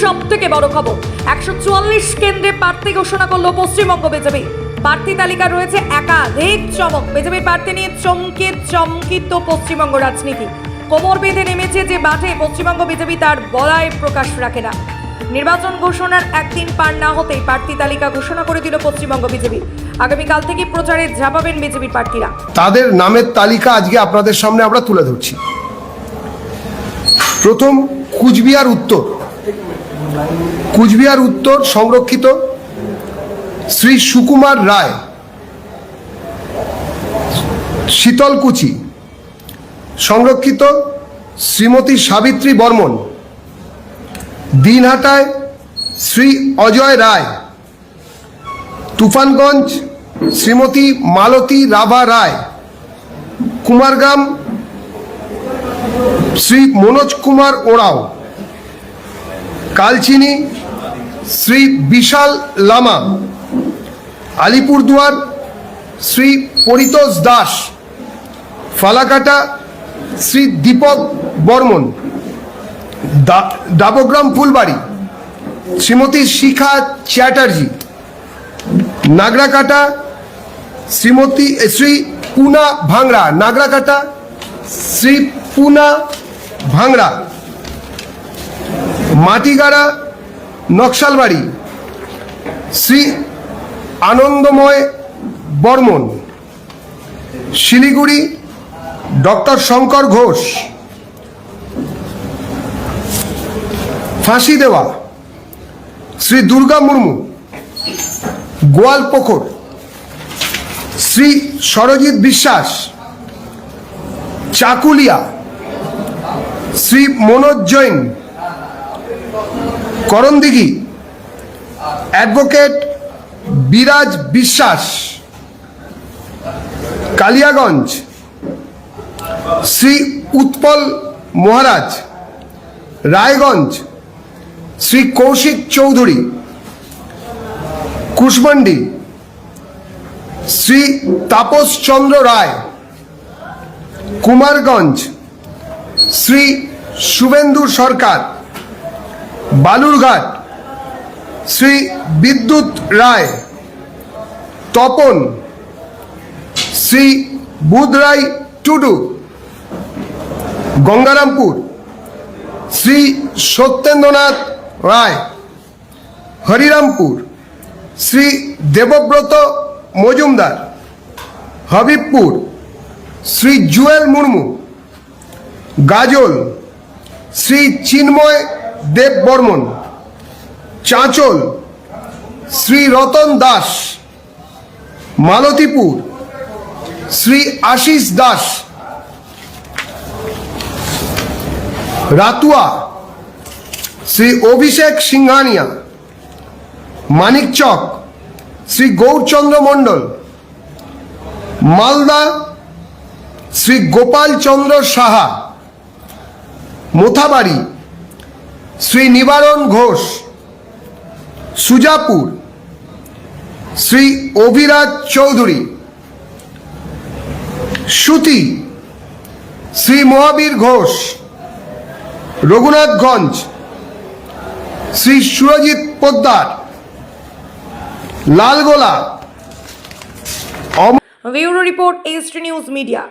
সবথেকে বড় খবর, 144 কেন্দ্রে প্রার্থী ঘোষণা করলো পশ্চিমবঙ্গ বিজেপি। প্রার্থী তালিকা রয়েছে একাধিক চমক। বিজেপি প্রার্থী নিয়ে চমকিত পশ্চিমবঙ্গ রাজনীতি। কোমর বেঁধে নেমেছে যে মাঠে পশ্চিমবঙ্গ বিজেপি তার বলায় প্রকাশ রাখে না। নির্বাচন ঘোষণার একদিন পার না হতেই প্রার্থী তালিকা ঘোষণা করে দিল পশ্চিমবঙ্গ বিজেপি। আগামীকাল থেকে প্রচারে ঝাঁপাবেন বিজেপির প্রার্থীরা। তাদের নামের তালিকা আজকে আপনাদের সামনে আমরা তুলে ধরছি। প্রথম কুচবিহার উত্তর সংরক্ষিত শ্রী সুকুমার রায়, শীতলকুচি সংরক্ষিত শ্রীমতী সাবিত্রী বর্মন, দিনহাটায় শ্রী অজয় রায়, তুফানগঞ্জ শ্রীমতী মালতী রাভা রায়, কুমারগ্রাম শ্রী মনোজ কুমার ওরাও, কালচিনি শ্রী বিশাল লামা, আলিপুরদুয়ার শ্রী পরিতোষ দাস, ফালাকাটা শ্রী দীপক বর্মন, ডাবগ্রাম ফুলবাড়ি শ্রীমতী শিখা চ্যাটার্জি, নাগরাকাটা শ্রী পুনা ভাংড়া, নাগরাকাটা শ্রী পুনা ভাংড়া, মাটিগাড়া নকশালবাড়ি শ্রী আনন্দময় বর্মন, শিলিগুড়ি ডক্টর শঙ্কর ঘোষ, ফাঁসি দেওয়া শ্রী দুর্গা মুর্মু, গোয়ালপুকুর শ্রী সরজিৎ বিশ্বাস, চাকুলিয়া শ্রী মনোজ জৈন, করণদিঘি অ্যাডভোকেট বিরাজ বিশ্বাস, কালিয়াগঞ্জ শ্রী উৎপল মহারাজ, রায়গঞ্জ শ্রী কৌশিক চৌধুরী, কুশমন্ডি শ্রী তাপস চন্দ্র রায়, কুমারগঞ্জ শ্রী শুভেন্দু সরকার, বালুরঘাট শ্রী বিদ্যুৎ রায়, তপন শ্রী বুধরাই টুডু, গঙ্গারামপুর শ্রী সত্যেন্দ্রনাথ রায়, হরিরামপুর শ্রী দেবব্রত মজুমদার, হবিবপুর শ্রী জুয়েল মুর্মু, গাজল শ্রী চিন্ময় দেব বর্মন, চাঁচল শ্রী রতন দাস, মালতীপুর শ্রী আশিস দাস, রাতুয়া শ্রী অভিষেক সিংহানিয়া, মানিকচক শ্রী গৌরচন্দ্র মণ্ডল, মালদা শ্রী গোপাল চন্দ্র সাহা, মোথাবাড়ি শ্রী নিবারণ Ghosh, Sujapur Shri Abhiraj Chowdhury, Suti Shri Mahavir Ghosh, Raghunathganj Shri Surajit Poddar, Lalgola. Bureau report, ST news media.